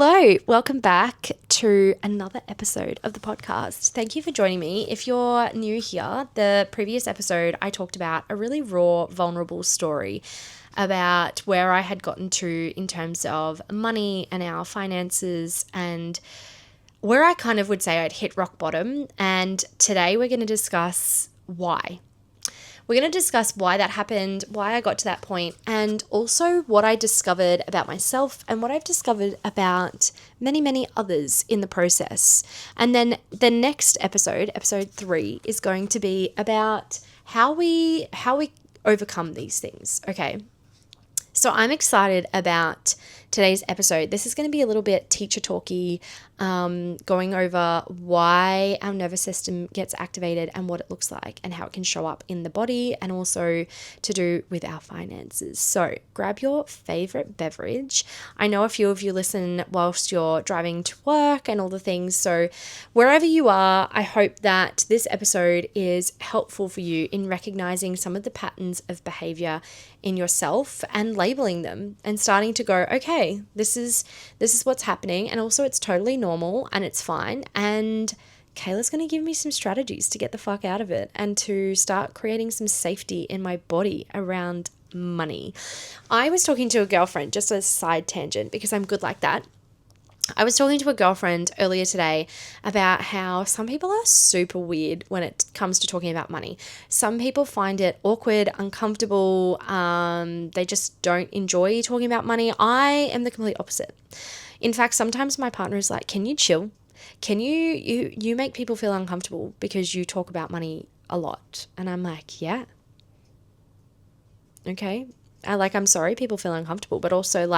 Hello, welcome back to another episode of the podcast. Thank you for joining me. If you're new here, the previous episode I talked about a really raw, vulnerable story about where I had gotten to in terms of money and our finances, and where I kind of would say I'd hit rock bottom. And today we're going to discuss why. We're going to discuss why that happened, why I got to that point, and also what I discovered about myself and what I've discovered about many, many others in the process. And then the next episode, episode 3, is going to be about how we overcome these things, okay? So I'm excited about today's episode. This is going to be a little bit teacher talky, going over why our nervous system gets activated and what it looks like and how it can show up in the body, and also to do with our finances. So grab your favorite beverage. I know a few of you listen whilst you're driving to work and all the things. So wherever you are, I hope that this episode is helpful for you in recognizing some of the patterns of behavior in yourself and labeling them and starting to go, okay, this is what's happening, and also it's totally normal and it's fine, and Kayla's going to give me some strategies to get the fuck out of it and to start creating some safety in my body around money. I was talking to a girlfriend, just a side tangent because I'm good like that. I was talking to a girlfriend earlier today about how some people are super weird when it comes to talking about money. Some people find it awkward, uncomfortable. They just don't enjoy talking about money. I am the complete opposite. In fact, sometimes my partner is like, can you chill? Can you make people feel uncomfortable because you talk about money a lot? And I'm like, yeah. Okay. I'm sorry people feel uncomfortable, but also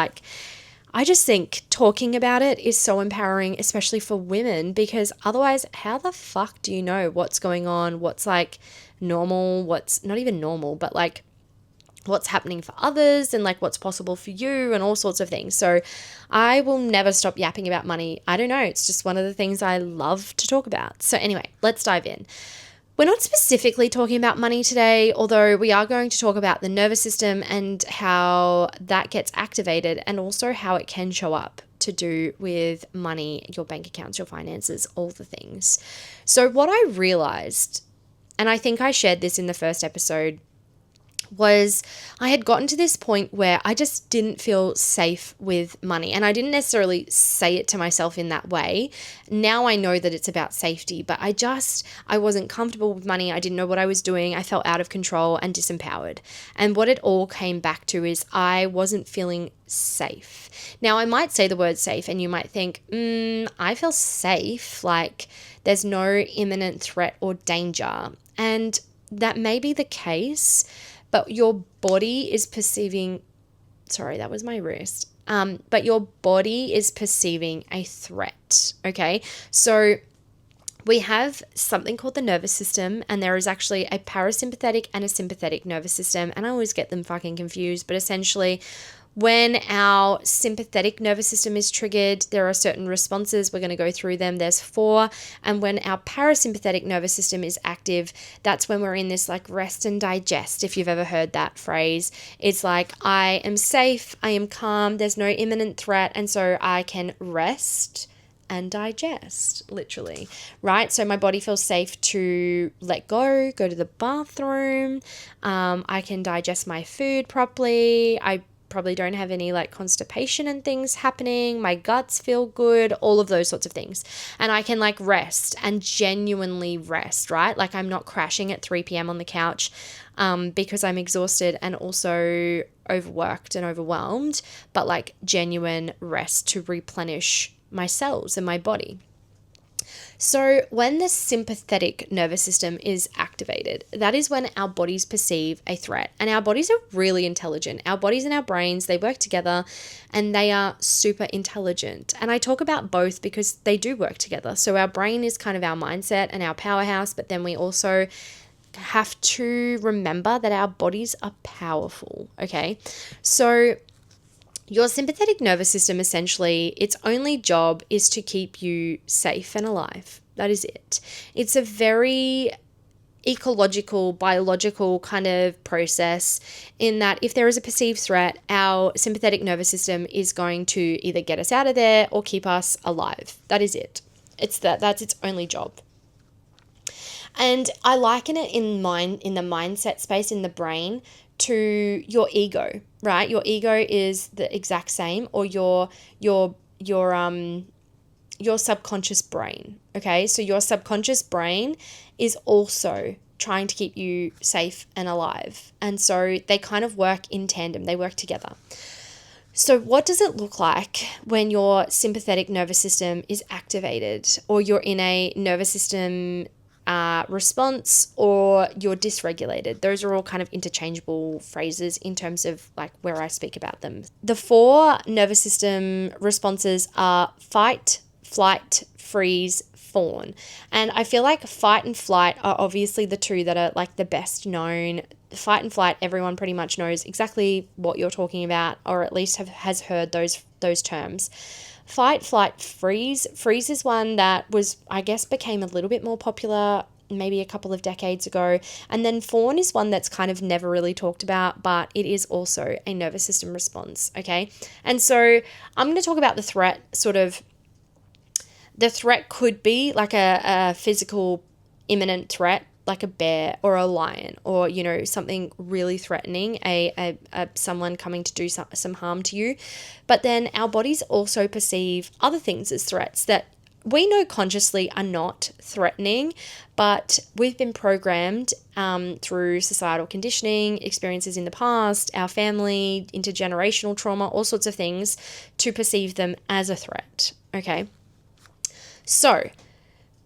I just think talking about it is so empowering, especially for women, because otherwise, how the fuck do you know what's going on, what's normal, what's not even normal, but what's happening for others and what's possible for you and all sorts of things. So I will never stop yapping about money. I don't know. It's just one of the things I love to talk about. So anyway, let's dive in. We're not specifically talking about money today, although we are going to talk about the nervous system and how that gets activated, and also how it can show up to do with money, your bank accounts, your finances, all the things. So what I realized, and I think I shared this in the first episode, was I had gotten to this point where I just didn't feel safe with money. And I didn't necessarily say it to myself in that way. Now I know that it's about safety, but I wasn't comfortable with money. I didn't know what I was doing. I felt out of control and disempowered. And what it all came back to is I wasn't feeling safe. Now I might say the word safe and you might think, I feel safe. There's no imminent threat or danger. And that may be the case, but your body is perceiving, sorry, that was my wrist. But your body is perceiving a threat, okay? So we have something called the nervous system, and there is actually a parasympathetic and a sympathetic nervous system, and I always get them fucking confused, but essentially when our sympathetic nervous system is triggered, there are certain responses. We're going to go through them. There's 4. And when our parasympathetic nervous system is active, that's when we're in this rest and digest, if you've ever heard that phrase. It's I am safe, I am calm, there's no imminent threat, and so I can rest and digest, literally, right? So my body feels safe to let go to the bathroom. I can digest my food properly. I probably don't have any constipation and things happening. My guts feel good, all of those sorts of things. And I can rest and genuinely rest, right? I'm not crashing at 3 p.m. on the couch because I'm exhausted and also overworked and overwhelmed, but genuine rest to replenish my cells and my body. So when the sympathetic nervous system is activated, that is when our bodies perceive a threat. And our bodies are really intelligent. Our bodies and our brains, they work together and they are super intelligent. And I talk about both because they do work together. So our brain is kind of our mindset and our powerhouse, but then we also have to remember that our bodies are powerful, okay? So your sympathetic nervous system, essentially, its only job is to keep you safe and alive. That is it. It's a very ecological, biological kind of process, in that if there is a perceived threat, our sympathetic nervous system is going to either get us out of there or keep us alive. That is it. That's its only job. And I liken it in the mindset space in the brain to your ego, right? Your ego is the exact same, or your subconscious brain. Okay, so your subconscious brain is also trying to keep you safe and alive, and so they kind of work in tandem. They work together. So what does it look like when your sympathetic nervous system is activated, or you're in a nervous system response, or you're dysregulated? Those are all kind of interchangeable phrases in terms of like where I speak about them. The 4 nervous system responses are fight, flight, freeze, fawn. And I feel like fight and flight are obviously the 2 that are like the best known. Fight and flight, everyone pretty much knows exactly what you're talking about, or at least has heard those terms. Fight, flight, freeze. Freeze is one that became a little bit more popular maybe a couple of decades ago. And then fawn is one that's kind of never really talked about, but it is also a nervous system response, okay? And so I'm going to talk about the threat, sort of. The threat could be like a physical imminent threat, like a bear or a lion, or, you know, something really threatening, a someone coming to do some harm to you. But then our bodies also perceive other things as threats that we know consciously are not threatening, but we've been programmed through societal conditioning, experiences in the past, our family, intergenerational trauma, all sorts of things, to perceive them as a threat, okay? So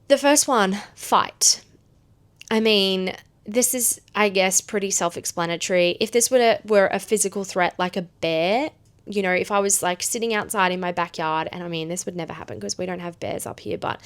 the first one, fight. I mean, this is, I guess, pretty self-explanatory. If this were a physical threat like a bear, you know, if I was like sitting outside in my backyard, and I mean, this would never happen because we don't have bears up here, but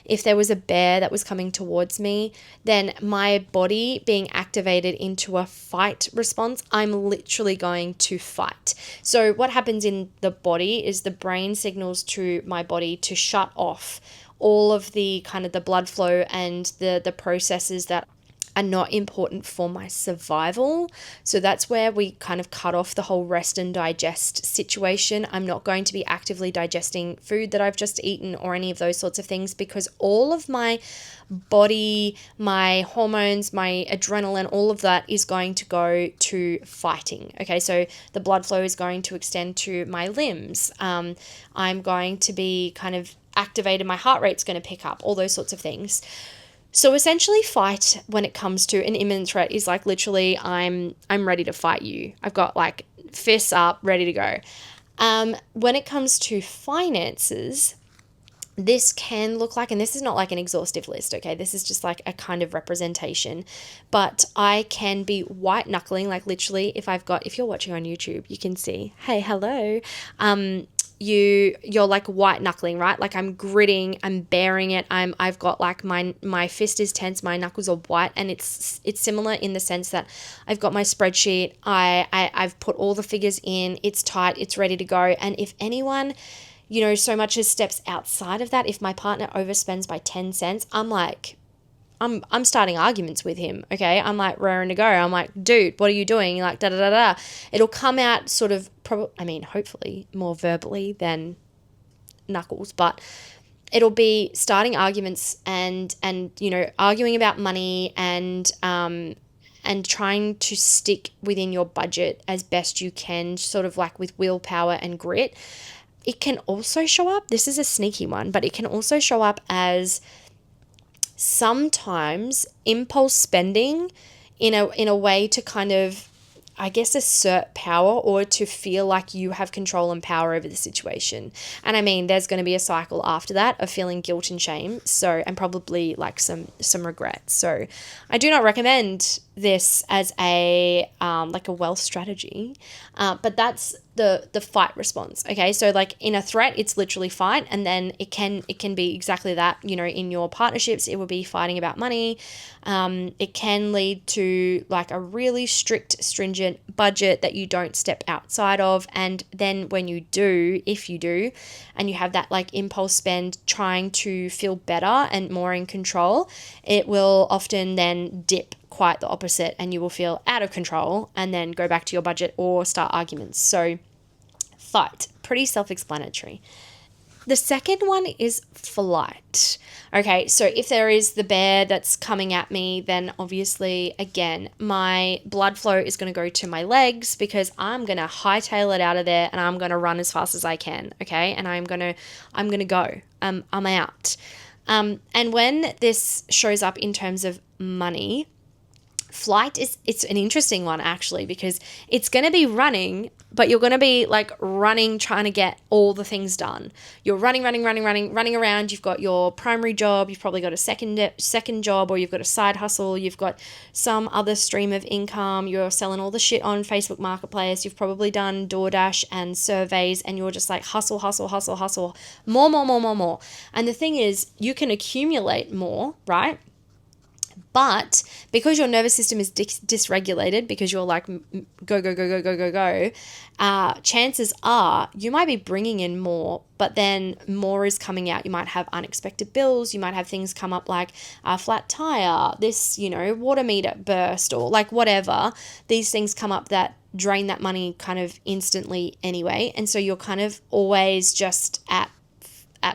if there was a bear that was coming towards me, then my body being activated into a fight response, I'm literally going to fight. So what happens in the body is the brain signals to my body to shut off all of the kind of the blood flow and the processes that are not important for my survival. So that's where we kind of cut off the whole rest and digest situation. I'm not going to be actively digesting food that I've just eaten or any of those sorts of things, because all of my body, my hormones, my adrenaline, all of that is going to go to fighting. Okay, so the blood flow is going to extend to my limbs. I'm going to be kind of activated, my heart rate's going to pick up, all those sorts of things. So essentially, fight when it comes to an imminent threat is like literally I'm ready to fight you. I've got like fists up, ready to go. When it comes to finances, this can look like, and this is not like an exhaustive list, okay? This is just like a kind of representation, but I can be white knuckling, like literally if you're watching on YouTube, you can see, hey, hello. You're like white knuckling, right? Like I'm gritting, I'm bearing it. I've got like my fist is tense, my knuckles are white, and it's similar in the sense that I've got my spreadsheet. I've put all the figures in, it's tight, it's ready to go. And if anyone, you know, so much as steps outside of that, if my partner overspends by 10 cents, I'm like, I'm starting arguments with him, okay? I'm like raring to go. I'm like, dude, what are you doing? You're like, da-da-da-da. It'll come out sort of, hopefully more verbally than knuckles, but it'll be starting arguments and you know, arguing about money and trying to stick within your budget as best you can, sort of like with willpower and grit. It can also show up, this is a sneaky one, but it can also show up as sometimes impulse spending in a way to kind of, I guess, assert power or to feel like you have control and power over the situation. And I mean, there's going to be a cycle after that of feeling guilt and shame, so, and probably like some regret. So I do not recommend this as a like a wealth strategy, but that's the fight response. Okay, so like in a threat, it's literally fight, and then it can be exactly that. You know, in your partnerships, it will be fighting about money. It can lead to like a really strict, stringent budget that you don't step outside of, and then when you do, if you do, and you have that like impulse spend, trying to feel better and more in control, it will often then dip quite the opposite, and you will feel out of control and then go back to your budget or start arguments. So fight, pretty self-explanatory. The second one is flight. Okay, so if there is the bear that's coming at me, then obviously, again, my blood flow is going to go to my legs, because I'm going to hightail it out of there and I'm going to run as fast as I can, okay? And I'm going to go. I'm out. And when this shows up in terms of money, flight it's an interesting one actually, because it's going to be running, but you're going to be like running, trying to get all the things done. You're running around. You've got your primary job, you've probably got a second job, or you've got a side hustle, you've got some other stream of income, you're selling all the shit on Facebook Marketplace, you've probably done DoorDash and surveys, and you're just like hustle, more. And the thing is, you can accumulate more, right? But because your nervous system is dysregulated, because you're like go, chances are you might be bringing in more, but then more is coming out. You might have unexpected bills. You might have things come up like a flat tire, this, water meter burst, or like whatever. These things come up that drain that money kind of instantly anyway. And so you're kind of always just at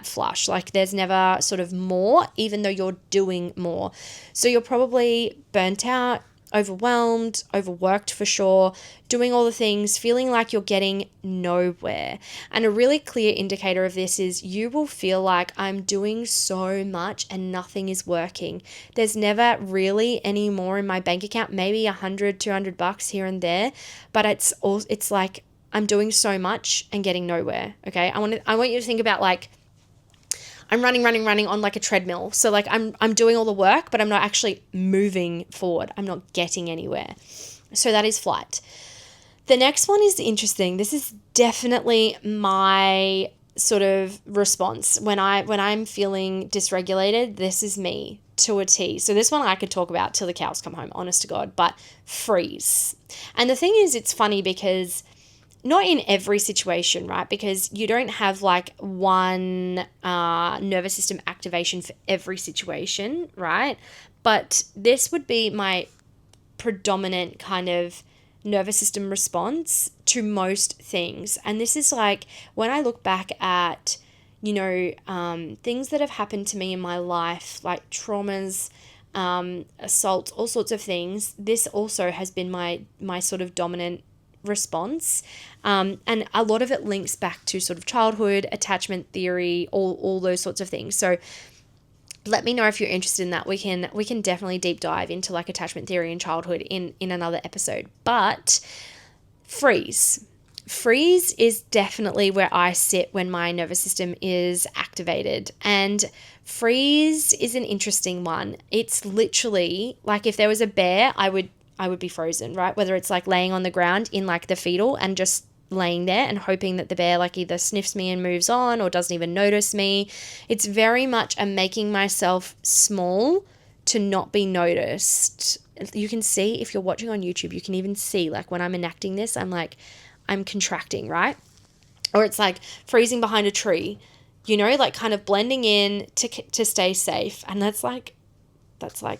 flush. Like there's never sort of more, even though you're doing more. So you're probably burnt out, overwhelmed, overworked for sure, doing all the things, feeling like you're getting nowhere. And a really clear indicator of this is you will feel like, I'm doing so much and nothing is working. There's never really any more in my bank account, maybe $100-$200 here and there, but it's like I'm doing so much and getting nowhere. Okay, I want you to think about like, I'm running on like a treadmill. So like I'm doing all the work, but I'm not actually moving forward. I'm not getting anywhere. So that is flight. The next one is interesting. This is definitely my sort of response when I'm feeling dysregulated. This is me to a T. So this one I could talk about till the cows come home, honest to God, but freeze. And the thing is, it's funny because not in every situation, right? Because you don't have like one nervous system activation for every situation, right? But this would be my predominant kind of nervous system response to most things. And this is like when I look back at, things that have happened to me in my life, like traumas, assaults, all sorts of things. This also has been my sort of dominant response, and a lot of it links back to sort of childhood, attachment theory, all those sorts of things. So let me know if you're interested in that. We can definitely deep dive into like attachment theory and childhood in another episode. But freeze is definitely where I sit when my nervous system is activated. And freeze is an interesting one. It's literally like if there was a bear, I would be frozen, right? Whether it's like laying on the ground in like the fetal and just laying there and hoping that the bear like either sniffs me and moves on or doesn't even notice me. It's very much a making myself small to not be noticed. You can see, if you're watching on YouTube, you can even see like when I'm enacting this, I'm contracting, right? Or it's like freezing behind a tree, like kind of blending in to stay safe. And that's like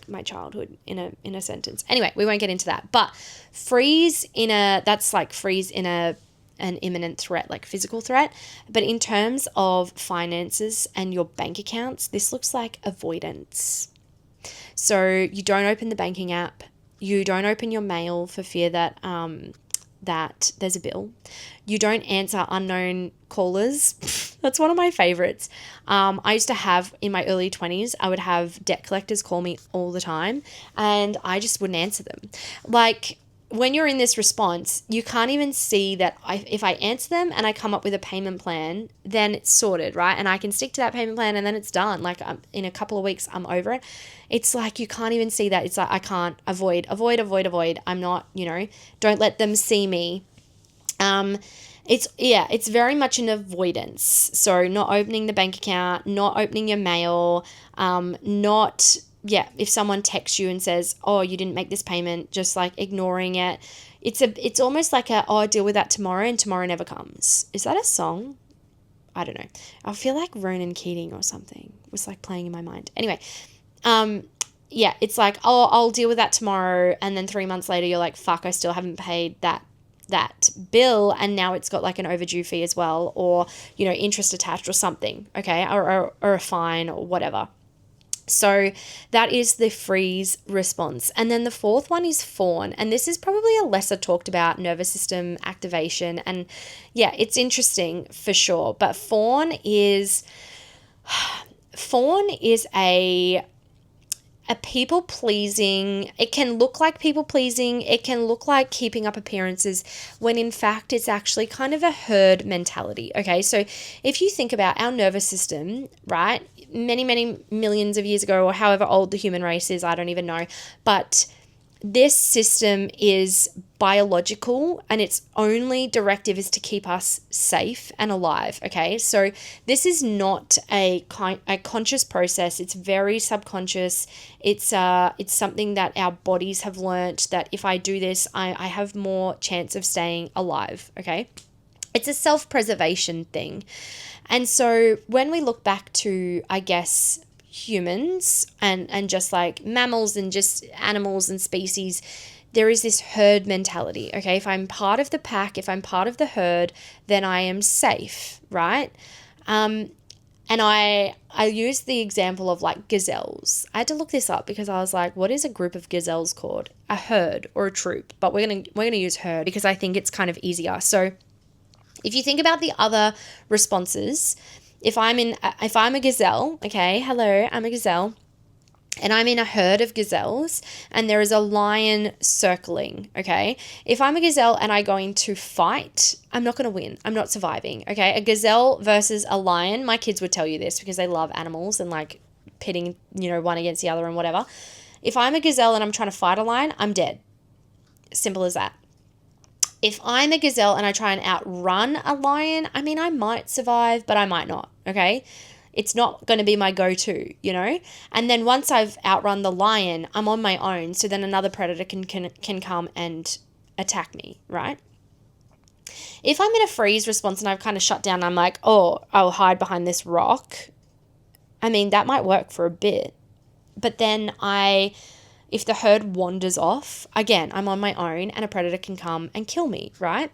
my childhood in a sentence. Anyway, we won't get into that. But that's like freeze in an imminent threat, like physical threat. But in terms of finances and your bank accounts, this looks like avoidance. So you don't open the banking app. You don't open your mail for fear that there's a bill. You don't answer unknown callers. That's one of my favorites. I used to have, in my early 20s, I would have debt collectors call me all the time and I just wouldn't answer them. Like when you're in this response, you can't even see that if I answer them and I come up with a payment plan, then it's sorted, right? And I can stick to that payment plan and then it's done. Like in a couple of weeks, I'm over it. It's like you can't even see that. It's like I can't avoid. I'm not, don't let them see me Um, it's very much an avoidance. So not opening the bank account, not opening your mail, not if someone texts you and says, "Oh, you didn't make this payment," just like ignoring it. It's almost like "Oh, I'll deal with that tomorrow," and tomorrow never comes. Is that a song? I don't know. I feel like Ronan Keating or something was like playing in my mind. Anyway, um, it's like, "Oh, I'll deal with that tomorrow," and then 3 months later, you're like, "Fuck, I still haven't paid that bill, and now it's got like an overdue fee as well, or interest attached or something, okay, or a fine or whatever." So that is the freeze response. And then the fourth one is fawn. And this is probably a lesser talked about nervous system activation. And it's interesting for sure. But fawn is a people pleasing. It can look like people pleasing. It can look like keeping up appearances, when in fact it's actually kind of a herd mentality. Okay, so if you think about our nervous system, right, many, many millions of years ago, or however old the human race is, I don't even know, but this system is biological, and its only directive is to keep us safe and alive, okay? So this is not a conscious process. It's very subconscious. It's something that our bodies have learnt that if I do this, I have more chance of staying alive, okay? It's a self-preservation thing. And so when we look back to, I guess, humans and just like mammals and just animals and species, there is this herd mentality. Okay, if I'm part of the pack, if I'm part of the herd, then I am safe, right? And I use the example of like gazelles. I had to look this up because I was like, what is a group of gazelles called? A herd or a troop. But we're gonna use herd because I think it's kind of easier. So if you think about the other responses, if I'm a gazelle, okay, hello, I'm a gazelle, and I'm in a herd of gazelles and there is a lion circling, okay? If I'm a gazelle and I'm going to fight, I'm not going to win. I'm not surviving, okay? A gazelle versus a lion, my kids would tell you this because they love animals and like pitting, one against the other and whatever. If I'm a gazelle and I'm trying to fight a lion, I'm dead. Simple as that. If I'm a gazelle and I try and outrun a lion, I mean, I might survive, but I might not, okay? It's not going to be my go-to, And then once I've outrun the lion, I'm on my own, so then another predator can come and attack me, right? If I'm in a freeze response and I've kind of shut down, I'm like, oh, I'll hide behind this rock. I mean, that might work for a bit. But then if the herd wanders off, again, I'm on my own and a predator can come and kill me, right?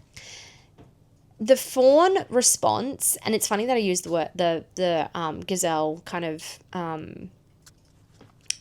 The fawn response, and it's funny that I use the word, the gazelle kind of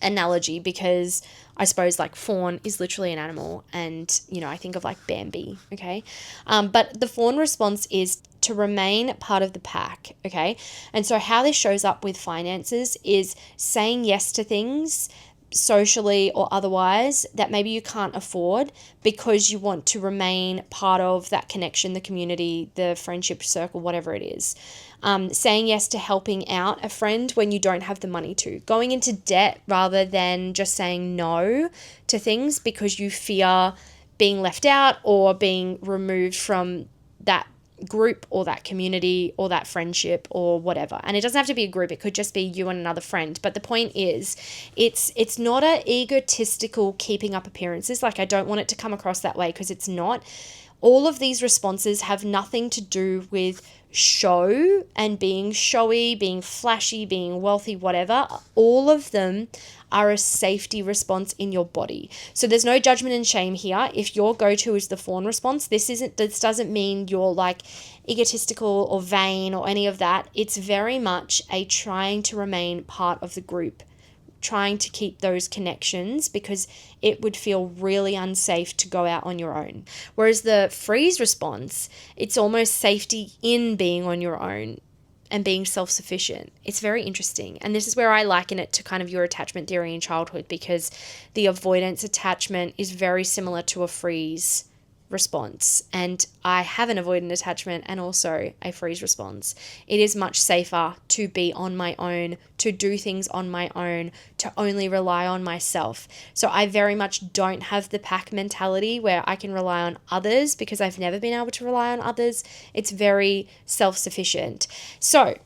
analogy, because I suppose like fawn is literally an animal, and I think of like Bambi, okay? But the fawn response is to remain part of the pack, okay? And so how this shows up with finances is saying yes to things socially or otherwise that maybe you can't afford because you want to remain part of that connection, the community, the friendship circle, whatever it is. Saying yes to helping out a friend when you don't have the money to. Going into debt rather than just saying no to things because you fear being left out or being removed from that group or that community or that friendship or whatever. And it doesn't have to be a group, it could just be you and another friend. But the point is, it's not a egotistical keeping up appearances. Like, I don't want it to come across that way, because it's not. All of these responses have nothing to do with show and being showy, being flashy, being wealthy, whatever. All of them are a safety response in your body. So there's no judgment and shame here. If your go-to is the fawn response, this doesn't mean you're like egotistical or vain or any of that. It's very much a trying to remain part of the group, trying to keep those connections, because it would feel really unsafe to go out on your own. Whereas the freeze response, it's almost safety in being on your own and being self-sufficient. It's very interesting. And this is where I liken it to kind of your attachment theory in childhood, because the avoidance attachment is very similar to a freeze response, and I have an avoidant attachment and also a freeze response. It is much safer to be on my own, to do things on my own, to only rely on myself. So I very much don't have the pack mentality where I can rely on others, because I've never been able to rely on others. It's very self-sufficient. So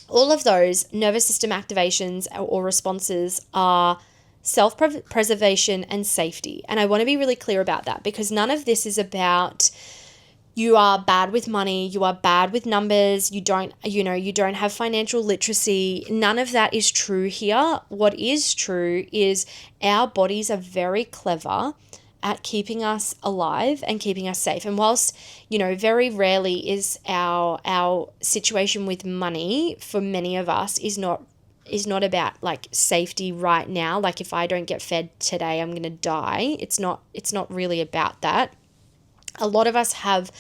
all of those nervous system activations or responses are self-preservation and safety. And I want to be really clear about that, because none of this is about you are bad with money, you are bad with numbers, you don't have financial literacy. None of that is true here. What is true is our bodies are very clever at keeping us alive and keeping us safe. And whilst, very rarely is our situation with money for many of us is not about like safety right now. Like if I don't get fed today, I'm going to die. It's not really about that. A lot of us have,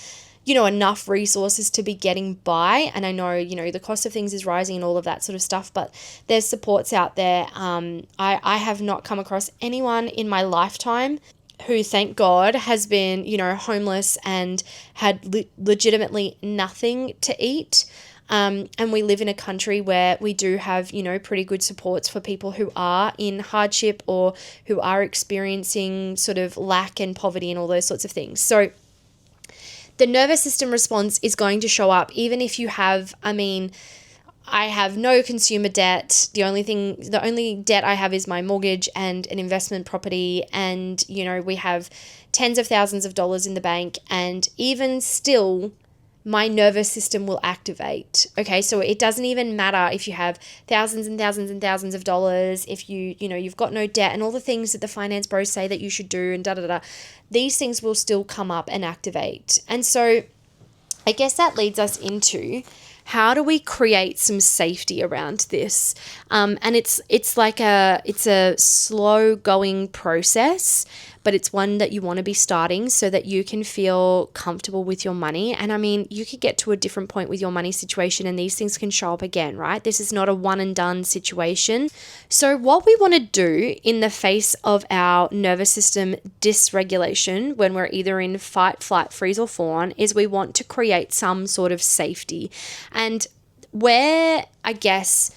enough resources to be getting by. And I know, the cost of things is rising and all of that sort of stuff, but there's supports out there. I have not come across anyone in my lifetime who, thank God, has been, homeless and had legitimately nothing to eat. And we live in a country where we do have, pretty good supports for people who are in hardship or who are experiencing sort of lack and poverty and all those sorts of things. So the nervous system response is going to show up even if you have, I have no consumer debt. The only debt I have is my mortgage and an investment property. And, we have tens of thousands of dollars in the bank. And even still, my nervous system will activate. Okay, so it doesn't even matter if you have thousands and thousands and thousands of dollars, if you've got no debt and all the things that the finance bros say that you should do and these things will still come up and activate. And so I guess that leads us into how do we create some safety around this? And it's a slow going process, but it's one that you want to be starting so that you can feel comfortable with your money. And you could get to a different point with your money situation and these things can show up again, right? This is not a one and done situation. So what we want to do in the face of our nervous system dysregulation, when we're either in fight, flight, freeze, or fawn, is we want to create some sort of safety. And where, I guess,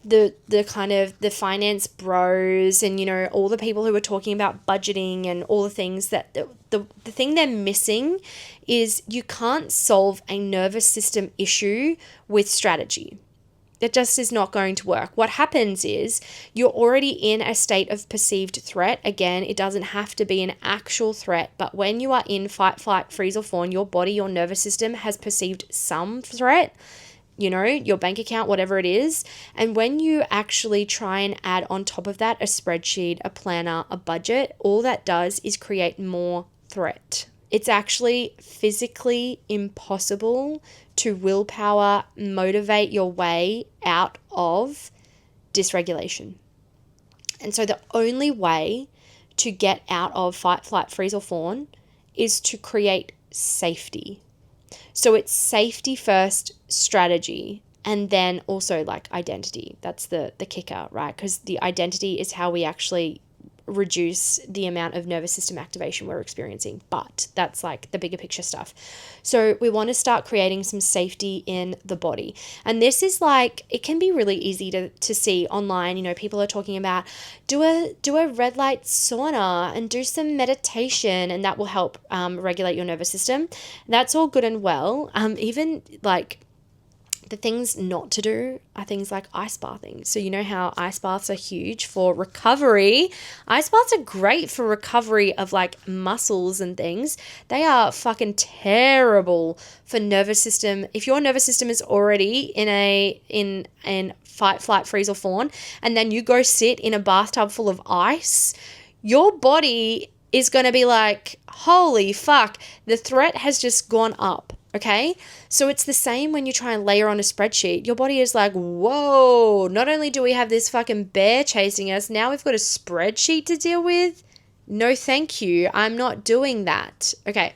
the kind of the finance bros and, all the people who are talking about budgeting and all the things that the thing they're missing is you can't solve a nervous system issue with strategy. It just is not going to work. What happens is you're already in a state of perceived threat. Again, it doesn't have to be an actual threat, but when you are in fight, flight, freeze, or fawn, your body, your nervous system has perceived some threat, your bank account, whatever it is. And when you actually try and add on top of that a spreadsheet, a planner, a budget, all that does is create more threat. It's actually physically impossible to willpower, motivate your way out of dysregulation. And so the only way to get out of fight, flight, freeze, or fawn is to create safety. So it's safety first, strategy, and then also like identity. That's the kicker, right? Because the identity is how we actually reduce the amount of nervous system activation we're experiencing. But that's like the bigger picture stuff. So we want to start creating some safety in the body. And this is like, it can be really easy to see online. People are talking about do a red light sauna and do some meditation, and that will help regulate your nervous system. That's all good and well. Even like the things not to do are things like ice bathing. So you know how ice baths are huge for recovery. Ice baths are great for recovery of like muscles and things. They are fucking terrible for nervous system. If your nervous system is already in fight, flight, freeze, or fawn, and then you go sit in a bathtub full of ice, your body is going to be like, holy fuck, the threat has just gone up. Okay, so it's the same when you try and layer on a spreadsheet. Your body is like, whoa, not only do we have this fucking bear chasing us, now we've got a spreadsheet to deal with. No, thank you. I'm not doing that. Okay.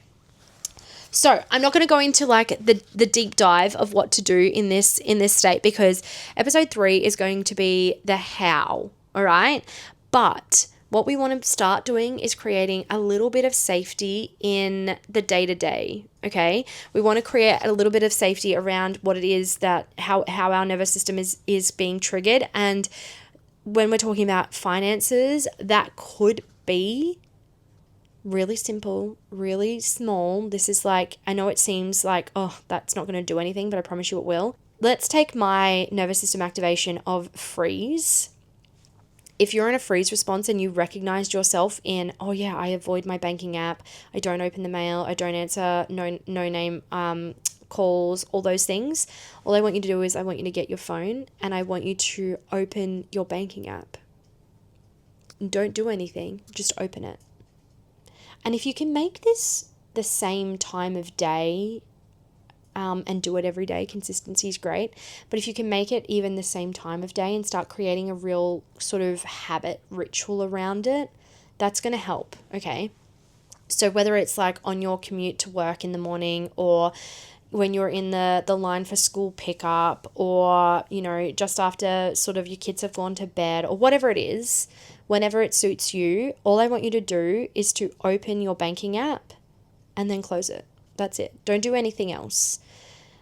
So I'm not going to go into like the deep dive of what to do in this state, because episode 3 is going to be the how. All right. But What we want to start doing is creating a little bit of safety in the day-to-day, okay? We want to create a little bit of safety around what it is that how our nervous system is being triggered. And when we're talking about finances, that could be really simple, really small. This is like, I know it seems like, oh, that's not going to do anything, but I promise you it will. Let's take my nervous system activation of freeze. If you're in a freeze response and you recognized yourself in, oh yeah, I avoid my banking app, I don't open the mail, I don't answer no name calls, all those things, all I want you to do is I want you to get your phone and I want you to open your banking app. Don't do anything, just open it. And if you can make this the same time of day and do it every day, consistency is great. But if you can make it even the same time of day and start creating a real sort of habit ritual around it, that's going to help, okay? So whether it's like on your commute to work in the morning, or when you're in the line for school pickup, or, you know, just after sort of your kids have gone to bed, or whatever it is, whenever it suits you, all I want you to do is to open your banking app and then close it. That's it. Don't do anything else.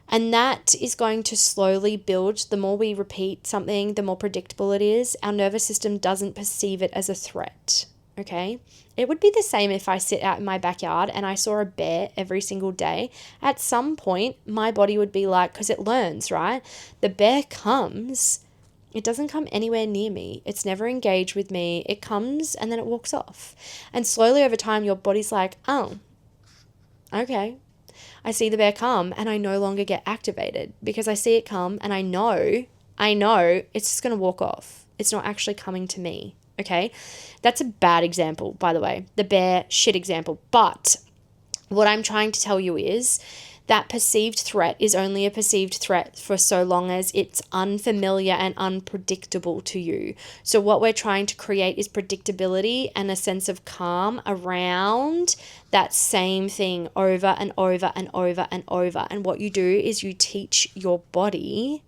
And that is going to slowly build. The more we repeat something, the more predictable it is. Our nervous system doesn't perceive it as a threat, okay? It would be the same if I sit out in my backyard and I saw a bear every single day. At some point, my body would be like, because it learns, right? The bear comes, it doesn't come anywhere near me. It's never engaged with me. It comes and then it walks off. And slowly over time, your body's like, oh, okay. I see the bear come and I no longer get activated because I see it come and I know it's just going to walk off. It's not actually coming to me, okay? That's a bad example, by the way, the bear shit example. But what I'm trying to tell you is that perceived threat is only a perceived threat for so long as it's unfamiliar and unpredictable to you. So what we're trying to create is predictability and a sense of calm around that same thing over and over and over and over. And what you do is you teach your body,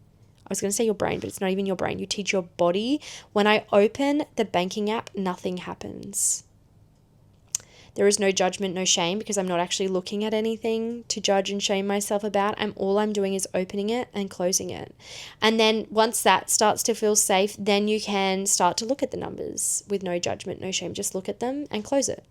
I was going to say your brain, but it's not even your brain. You teach your body, when I open the banking app, nothing happens. There is no judgment, no shame, because I'm not actually looking at anything to judge and shame myself about. All I'm doing is opening it and closing it. And then once that starts to feel safe, then you can start to look at the numbers with no judgment, no shame. Just look at them and close it.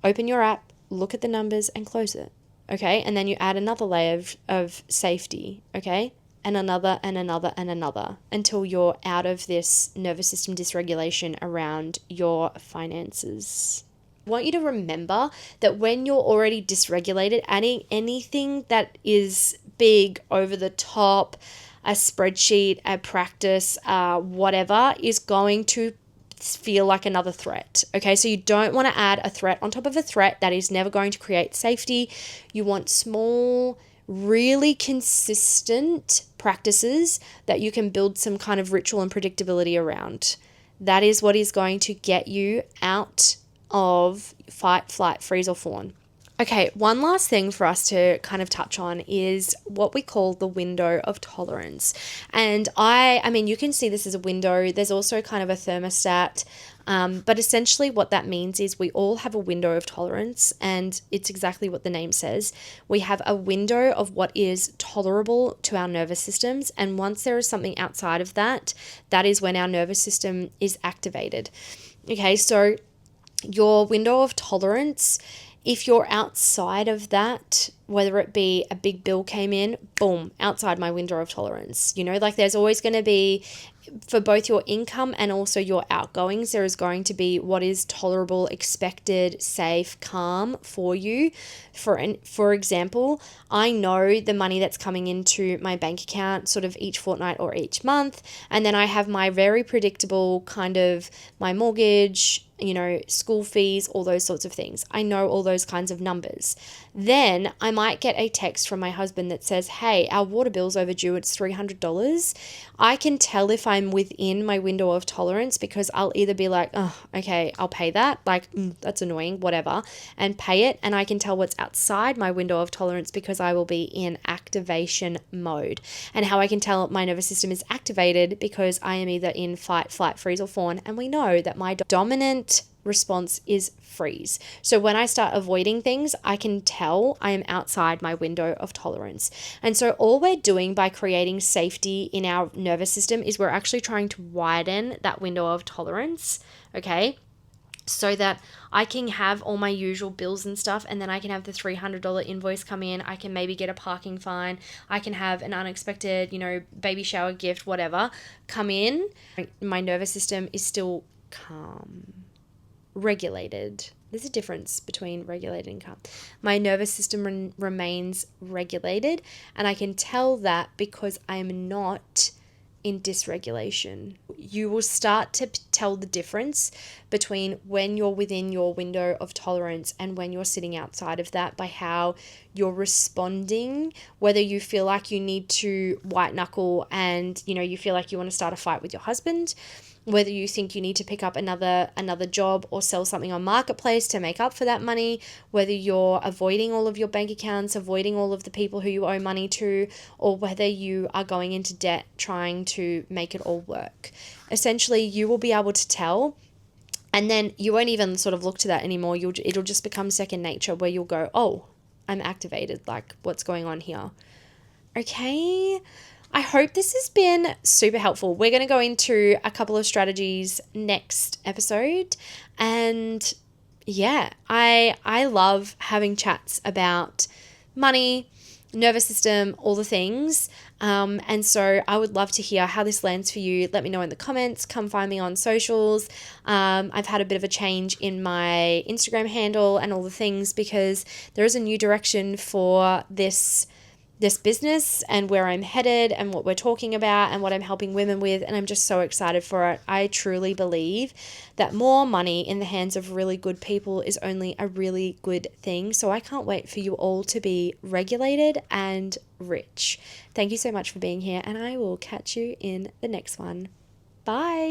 Open your app, look at the numbers and close it. Okay? And then you add another layer of safety. Okay? And another and another and another until you're out of this nervous system dysregulation around your finances. I want you to remember that when you're already dysregulated, adding anything that is big, over the top, a spreadsheet, a practice, whatever, is going to feel like another threat. Okay, so you don't want to add a threat on top of a threat. That is never going to create safety. You want small, really consistent practices that you can build some kind of ritual and predictability around. That is what is going to get you out of fight, flight, freeze, or fawn. Okay, one last thing for us to kind of touch on is what we call the window of tolerance. And I mean, you can see this as a window. There's also kind of a thermostat. But essentially what that means is we all have a window of tolerance, and it's exactly what the name says. We have a window of what is tolerable to our nervous systems. And once there is something outside of that, that is when our nervous system is activated. Okay, so your window of tolerance, if you're outside of that, whether it be a big bill came in, boom, outside my window of tolerance. You know, like there's always going to be, for both your income and also your outgoings, there is going to be what is tolerable, expected, safe, calm for you. For example, I know the money that's coming into my bank account sort of each fortnight or each month, and then I have my very predictable kind of my mortgage, you know, school fees, all those sorts of things. I know all those kinds of numbers. Then I might get a text from my husband that says, hey, our water bill's overdue, it's $300. I can tell if I'm within my window of tolerance because I'll either be like, oh, okay, I'll pay that. Like, that's annoying, whatever, and pay it. And I can tell what's outside my window of tolerance because I will be in activation mode. And how I can tell my nervous system is activated because I am either in fight, flight, freeze, or fawn. And we know that my dominant response is freeze. So when I start avoiding things, I can tell I am outside my window of tolerance. And so all we're doing by creating safety in our nervous system is we're actually trying to widen that window of tolerance, okay? So that I can have all my usual bills and stuff, and then I can have the $300 invoice come in. I can maybe get a parking fine. I can have an unexpected, baby shower gift, whatever, come in. My nervous system is still calm. Regulated. There's a difference between regulated and calm. My nervous system remains regulated, and I can tell that because I'm not in dysregulation. You will start to tell the difference between when you're within your window of tolerance and when you're sitting outside of that by how you're responding, whether you feel like you need to white knuckle and you feel like you want to start a fight with your husband, whether you think you need to pick up another job or sell something on Marketplace to make up for that money, whether you're avoiding all of your bank accounts, avoiding all of the people who you owe money to, or whether you are going into debt trying to make it all work. Essentially, you will be able to tell, and then you won't even sort of look to that anymore. It'll just become second nature where you'll go, oh, I'm activated, like what's going on here? Okay. I hope this has been super helpful. We're going to go into a couple of strategies next episode. And yeah, I love having chats about money, nervous system, all the things. And so I would love to hear how this lands for you. Let me know in the comments. Come find me on socials. I've had a bit of a change in my Instagram handle and all the things because there is a new direction for this business and where I'm headed and what we're talking about and what I'm helping women with, and I'm just so excited for it. I truly believe that more money in the hands of really good people is only a really good thing. So I can't wait for you all to be regulated and rich. Thank you so much for being here, and I will catch you in the next one. Bye.